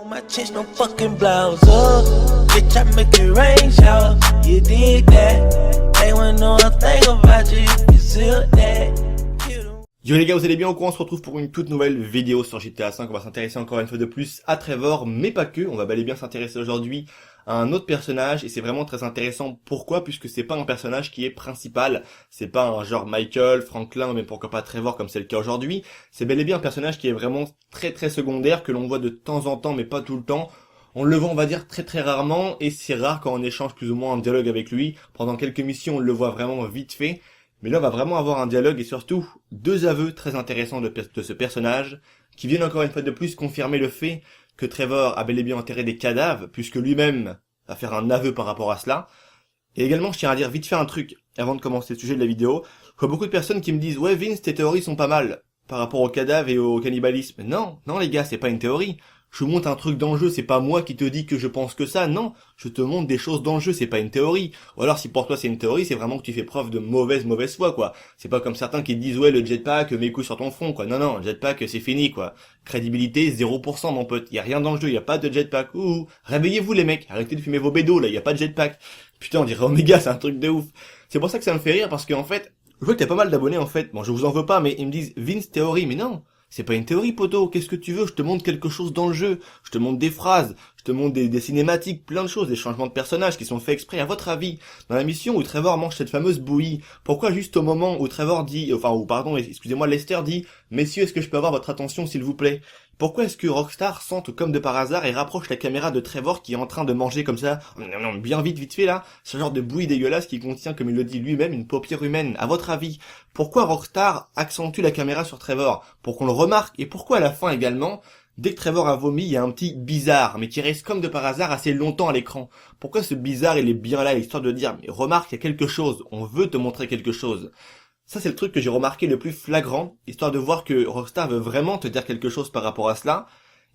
My chest no fucking blouse up. Bitch, I make it rain shower. You did that. They wanna know a thing about you. You feel that. Yo les gars, vous allez bien? Au courant, on se retrouve pour une toute nouvelle vidéo sur GTA 5. On va s'intéresser encore une fois de plus à Trevor, mais pas que. On va bel et bien s'intéresser aujourd'hui à un autre personnage, et c'est vraiment très intéressant. Pourquoi? Puisque c'est pas un personnage qui est principal. C'est pas un genre Michael, Franklin, mais pourquoi pas Trevor comme c'est le cas aujourd'hui. C'est bel et bien un personnage qui est vraiment très très secondaire, que l'on voit de temps en temps, mais pas tout le temps. On le voit, on va dire, très très rarement, et c'est rare quand on échange plus ou moins un dialogue avec lui. Pendant quelques missions, on le voit vraiment vite fait. Mais là, on va vraiment avoir un dialogue et surtout deux aveux très intéressants de ce personnage qui viennent encore une fois de plus confirmer le fait que Trevor a bel et bien enterré des cadavres puisque lui-même va faire un aveu par rapport à cela. Et également, je tiens à dire vite fait un truc avant de commencer le sujet de la vidéo. Je vois beaucoup de personnes qui me disent « Ouais Vince, tes théories sont pas mal par rapport aux cadavres et au cannibalisme. » Non les gars, c'est pas une théorie. Je vous montre un truc dans le jeu, c'est pas moi qui te dis que je pense que ça, non, je te montre des choses dans le jeu, c'est pas une théorie. Ou alors si pour toi c'est une théorie, c'est vraiment que tu fais preuve de mauvaise foi, quoi. C'est pas comme certains qui te disent, ouais, le jetpack, mets coups sur ton front, quoi. Non, le jetpack, c'est fini, quoi. Crédibilité, 0%, mon pote. Y a rien dans le jeu, y a pas de jetpack. Ouh, réveillez-vous les mecs, arrêtez de fumer vos bédos, là, y a pas de jetpack. Putain, on dirait Omega, c'est un truc de ouf. C'est pour ça que ça me fait rire, parce qu'en fait, je vois que t'as pas mal d'abonnés, en fait. Bon, je vous en veux pas, mais ils me disent, Vince, théorie, mais non. C'est pas une théorie, poto. Qu'est-ce que tu veux? Je te montre quelque chose dans le jeu. Je te montre des phrases. Je te montre des cinématiques, plein de choses, des changements de personnages qui sont faits exprès. À votre avis, dans la mission où Trevor mange cette fameuse bouillie, pourquoi juste au moment où Trevor dit, excusez-moi, Lester dit, messieurs, est-ce que je peux avoir votre attention, s'il vous plaît? Pourquoi est-ce que Rockstar sente comme de par hasard et rapproche la caméra de Trevor qui est en train de manger comme ça, bien vite fait là, ce genre de bouillie dégueulasse qui contient, comme il le dit lui-même, une paupière humaine? À votre avis, pourquoi Rockstar accentue la caméra sur Trevor? Pour qu'on le remarque, et pourquoi à la fin également, dès que Trevor a vomi, il y a un petit bizarre, mais qui reste comme de par hasard assez longtemps à l'écran? Pourquoi ce bizarre, il est bien là, histoire de dire, mais remarque, il y a quelque chose, on veut te montrer quelque chose. Ça, c'est le truc que j'ai remarqué le plus flagrant, histoire de voir que Rockstar veut vraiment te dire quelque chose par rapport à cela.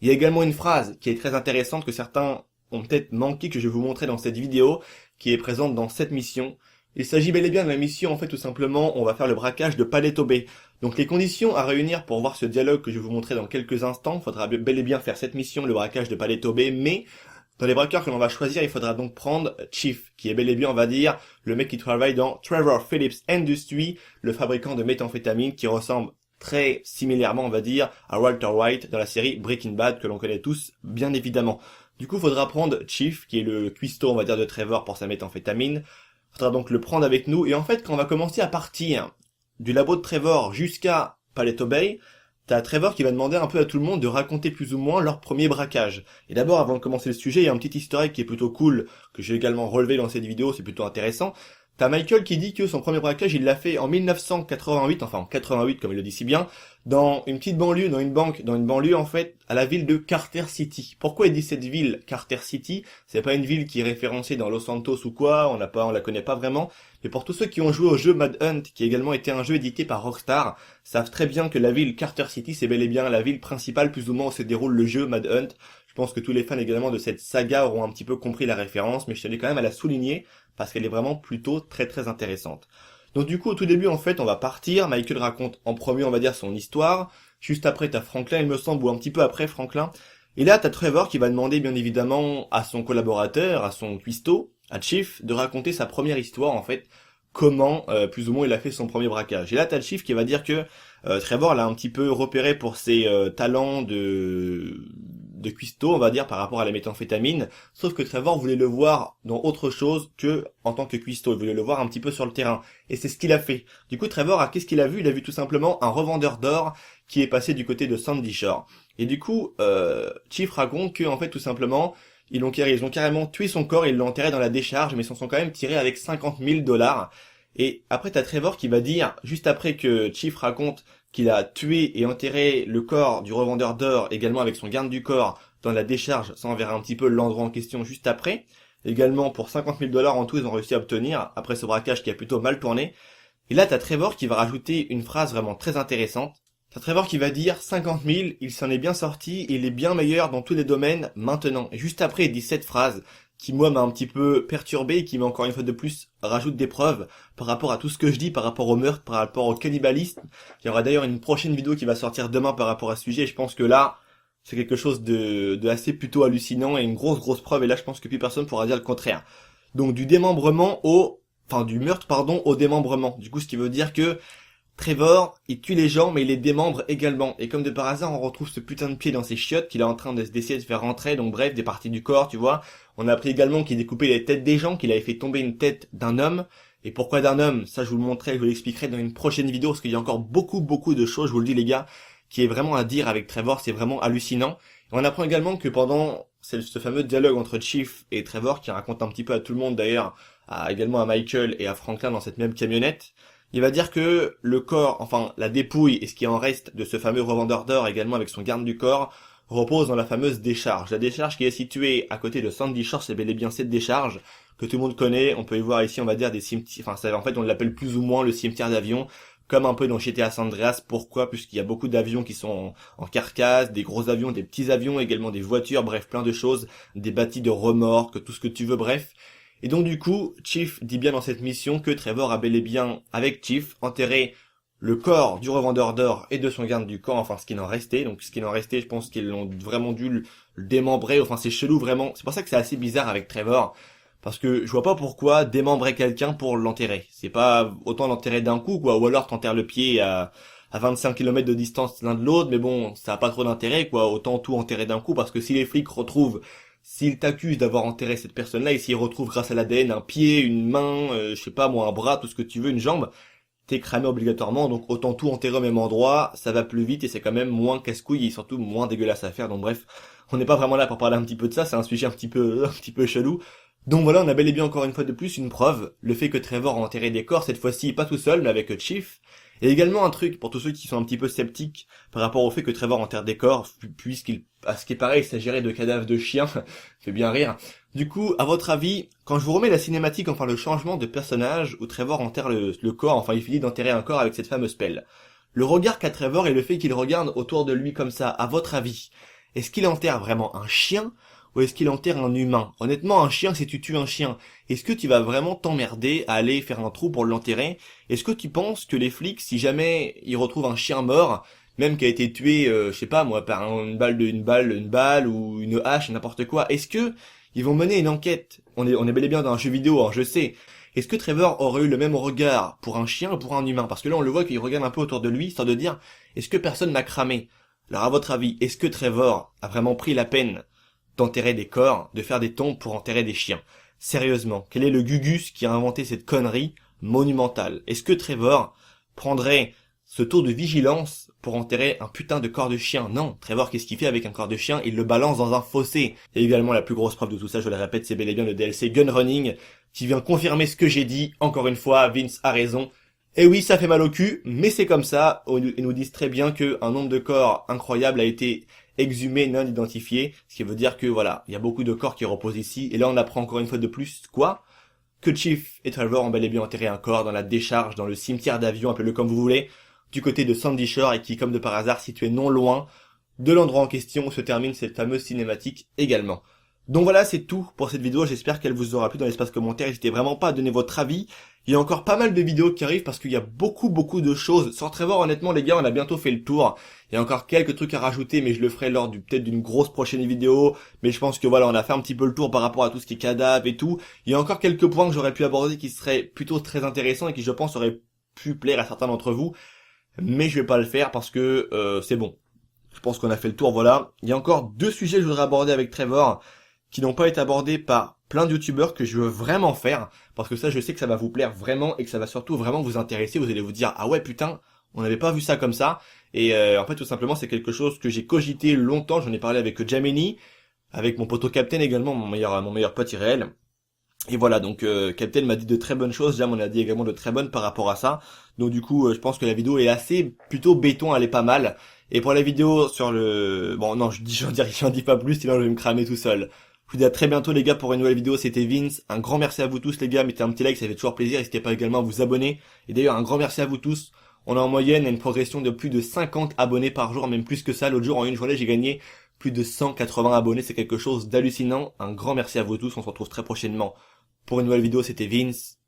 Il y a également une phrase qui est très intéressante que certains ont peut-être manqué, que je vais vous montrer dans cette vidéo, qui est présente dans cette mission. Il s'agit bel et bien de la mission, en fait, tout simplement, on va faire le braquage de Paleto Bay. Donc les conditions à réunir pour voir ce dialogue que je vais vous montrer dans quelques instants, il faudra bel et bien faire cette mission, le braquage de Paleto Bay, mais dans les braqueurs que l'on va choisir, il faudra donc prendre Chief, qui est bel et bien, on va dire, le mec qui travaille dans Trevor Phillips Industries, le fabricant de méthamphétamine, qui ressemble très similairement, on va dire, à Walter White dans la série Breaking Bad, que l'on connaît tous, bien évidemment. Du coup, il faudra prendre Chief, qui est le cuistot, on va dire, de Trevor pour sa méthamphétamine. Il faudra donc le prendre avec nous. Et en fait, quand on va commencer à partir du labo de Trevor jusqu'à Paleto Bay, t'as Trevor qui va demander un peu à tout le monde de raconter plus ou moins leur premier braquage. Et d'abord, avant de commencer le sujet, il y a un petit easter egg qui est plutôt cool, que j'ai également relevé dans cette vidéo, c'est plutôt intéressant. T'as Michael qui dit que son premier braquage, il l'a fait en 1988, enfin en 88 comme il le dit si bien, dans une petite banlieue, dans une banlieue en fait, à la ville de Carter City. Pourquoi il dit cette ville Carter City? C'est pas une ville qui est référencée dans Los Santos ou quoi, on la connaît pas vraiment. Mais pour tous ceux qui ont joué au jeu Mad Hunt, qui a également été un jeu édité par Rockstar, savent très bien que la ville Carter City, c'est bel et bien la ville principale plus ou moins où se déroule le jeu Mad Hunt. Je pense que tous les fans également de cette saga auront un petit peu compris la référence, mais je tenais quand même à la souligner, parce qu'elle est vraiment plutôt très très intéressante. Donc du coup, au tout début, en fait, on va partir, Michael raconte en premier, on va dire, son histoire, juste après t'as Franklin, il me semble, ou un petit peu après Franklin, et là t'as Trevor qui va demander bien évidemment à son collaborateur, à son cuistot, à Chief, de raconter sa première histoire, en fait, comment, plus ou moins, il a fait son premier braquage. Et là t'as Chief qui va dire que Trevor l'a un petit peu repéré pour ses talents de cuistot, on va dire, par rapport à la méthamphétamine, sauf que Trevor voulait le voir dans autre chose que en tant que cuistot, il voulait le voir un petit peu sur le terrain, et c'est ce qu'il a fait. Du coup, Trevor, qu'est-ce qu'il a vu? Il a vu tout simplement un revendeur d'or qui est passé du côté de Sandy Shore. Et du coup, Chief raconte que, en fait, tout simplement, ils ont carrément tué son corps, ils l'ont enterré dans la décharge, mais ils s'en sont quand même tirés avec 50 000 $. Et après, t'as Trevor qui va dire, juste après que Chief raconte qu'il a tué et enterré le corps du revendeur d'or, également avec son garde du corps, dans la décharge, ça on verra un petit peu l'endroit en question juste après. Également, pour 50 000 $ en tout, ils ont réussi à obtenir, après ce braquage qui a plutôt mal tourné. Et là, t'as Trevor qui va rajouter une phrase vraiment très intéressante. T'as Trevor qui va dire 50 000, il s'en est bien sorti, il est bien meilleur dans tous les domaines maintenant. Et juste après, il dit cette phrase qui, moi, m'a un petit peu perturbé et qui m'a encore une fois de plus rajoute des preuves par rapport à tout ce que je dis, par rapport au meurtre, par rapport au cannibalisme. Il y aura d'ailleurs une prochaine vidéo qui va sortir demain par rapport à ce sujet. Je pense que là, c'est quelque chose de assez plutôt hallucinant et une grosse preuve, et là je pense que plus personne pourra dire le contraire. Donc du meurtre pardon au démembrement. Du coup, ce qui veut dire que Trevor, il tue les gens, mais il les démembre également. Et comme de par hasard, on retrouve ce putain de pied dans ses chiottes qu'il est en train d'essayer de faire rentrer. Donc bref, des parties du corps, tu vois. On a appris également qu'il découpait les têtes des gens, qu'il avait fait tomber une tête d'un homme. Et pourquoi d'un homme? Ça, je vous le montrerai, je vous l'expliquerai dans une prochaine vidéo, parce qu'il y a encore beaucoup de choses, je vous le dis les gars, qui est vraiment à dire avec Trevor, c'est vraiment hallucinant. Et on apprend également que c'est ce fameux dialogue entre Chief et Trevor, qui raconte un petit peu à tout le monde d'ailleurs, également à Michael et à Franklin dans cette même camionnette. Il va dire que le corps, enfin la dépouille et ce qui en reste de ce fameux revendeur d'or également avec son garde du corps, repose dans la fameuse décharge. La décharge qui est située à côté de Sandy Shore, c'est bel et bien cette décharge que tout le monde connaît. On peut y voir ici, on va dire, des cimetières, en fait on l'appelle plus ou moins le cimetière d'avions, comme un peu dans GTA San Andreas. Pourquoi? Puisqu'il y a beaucoup d'avions qui sont en carcasse, des gros avions, des petits avions, également des voitures, bref, plein de choses, des bâtis de remorques, tout ce que tu veux, bref. Et donc du coup, Chief dit bien dans cette mission que Trevor a bel et bien, avec Chief, enterré le corps du revendeur d'or et de son garde du corps, enfin ce qui en restait. Donc ce qui en restait, je pense qu'ils l'ont vraiment dû le démembrer, enfin c'est chelou vraiment. C'est pour ça que c'est assez bizarre avec Trevor, parce que je vois pas pourquoi démembrer quelqu'un pour l'enterrer. C'est pas autant l'enterrer d'un coup, quoi, ou alors t'enterres le pied à 25 km de distance l'un de l'autre, mais bon, ça a pas trop d'intérêt, quoi, autant tout enterrer d'un coup, parce que si les flics retrouvent, s'ils t'accusent d'avoir enterré cette personne-là, et s'ils retrouvent grâce à l'ADN un pied, une main, je sais pas moi, un bras, tout ce que tu veux, une jambe, t'es cramé obligatoirement, donc autant tout enterrer au même endroit, ça va plus vite et c'est quand même moins casse-couille et surtout moins dégueulasse à faire. Donc bref, on n'est pas vraiment là pour parler un petit peu de ça, c'est un sujet un petit peu chelou. Donc voilà, on a bel et bien encore une fois de plus une preuve, le fait que Trevor a enterré des corps, cette fois-ci pas tout seul, mais avec Chief. Et également un truc pour tous ceux qui sont un petit peu sceptiques par rapport au fait que Trevor enterre des corps, puisqu'il, à ce qui est pareil, il s'agirait de cadavres de chiens, fait bien rire. Du coup, à votre avis, quand je vous remets la cinématique, enfin le changement de personnage, où Trevor enterre le corps, enfin il finit d'enterrer un corps avec cette fameuse pelle, le regard qu'a Trevor et le fait qu'il regarde autour de lui comme ça, à votre avis, est-ce qu'il enterre vraiment un chien ou est-ce qu'il enterre un humain? Honnêtement, un chien, si tu tues un chien, est-ce que tu vas vraiment t'emmerder à aller faire un trou pour l'enterrer? Est-ce que tu penses que les flics, si jamais ils retrouvent un chien mort, même qui a été tué, je sais pas moi, par une balle ou une hache, n'importe quoi, est-ce que ils vont mener une enquête? On est bel et bien dans un jeu vidéo, hein, je sais. Est-ce que Trevor aurait eu le même regard pour un chien ou pour un humain? Parce que là, on le voit qu'il regarde un peu autour de lui, histoire de dire, est-ce que personne n'a cramé? Alors à votre avis, est-ce que Trevor a vraiment pris la peine d'enterrer des corps, de faire des tombes pour enterrer des chiens? Sérieusement, quel est le Gugus qui a inventé cette connerie monumentale? Est-ce que Trevor prendrait ce tour de vigilance pour enterrer un putain de corps de chien? Non, Trevor, qu'est-ce qu'il fait avec un corps de chien? Il le balance dans un fossé. Et également, la plus grosse preuve de tout ça, je le répète, c'est bel et bien le DLC Gun Running, qui vient confirmer ce que j'ai dit. Encore une fois, Vince a raison. Et oui, ça fait mal au cul, mais c'est comme ça. Ils nous disent très bien qu'un nombre de corps incroyable a été exhumé, non identifié, ce qui veut dire que voilà, il y a beaucoup de corps qui reposent ici, et là on apprend encore une fois de plus, quoi? Que Chief et Trevor ont bel et bien enterré un corps dans la décharge, dans le cimetière d'avions, appelez-le comme vous voulez, du côté de Sandy Shore, et qui, comme de par hasard, situé non loin de l'endroit en question où se termine cette fameuse cinématique également. Donc voilà, c'est tout pour cette vidéo, j'espère qu'elle vous aura plu. Dans l'espace commentaire, n'hésitez vraiment pas à donner votre avis. Il y a encore pas mal de vidéos qui arrivent parce qu'il y a beaucoup de choses. Sur Trevor, honnêtement les gars, on a bientôt fait le tour. Il y a encore quelques trucs à rajouter, mais je le ferai lors peut-être d'une grosse prochaine vidéo. Mais je pense que voilà, on a fait un petit peu le tour par rapport à tout ce qui est cadavre et tout. Il y a encore quelques points que j'aurais pu aborder qui seraient plutôt très intéressants et qui je pense auraient pu plaire à certains d'entre vous. Mais je vais pas le faire parce que c'est bon. Je pense qu'on a fait le tour, voilà. Il y a encore 2 sujets que je voudrais aborder avec Trevor qui n'ont pas été abordés par plein de youtubeurs que je veux vraiment faire, parce que ça je sais que ça va vous plaire vraiment et que ça va surtout vraiment vous intéresser. Vous allez vous dire ah ouais putain, on n'avait pas vu ça comme ça. Et en fait tout simplement c'est quelque chose que j'ai cogité longtemps. J'en ai parlé avec Jamini, avec mon poteau Captain également, mon meilleur pote irréel. Et voilà, donc Captain m'a dit de très bonnes choses, Jam on a dit également de très bonnes par rapport à ça. Donc du coup je pense que la vidéo est assez plutôt béton, elle est pas mal. Et pour la vidéo sur le... Bon non, j'en dis pas plus, sinon je vais me cramer tout seul. Je vous dis à très bientôt les gars pour une nouvelle vidéo, c'était Vince. Un grand merci à vous tous les gars, mettez un petit like, ça fait toujours plaisir. N'hésitez pas également à vous abonner. Et d'ailleurs un grand merci à vous tous. On a en moyenne une progression de plus de 50 abonnés par jour, même plus que ça. L'autre jour en une journée j'ai gagné plus de 180 abonnés, c'est quelque chose d'hallucinant. Un grand merci à vous tous, on se retrouve très prochainement pour une nouvelle vidéo, c'était Vince.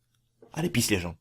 Allez, peace les gens.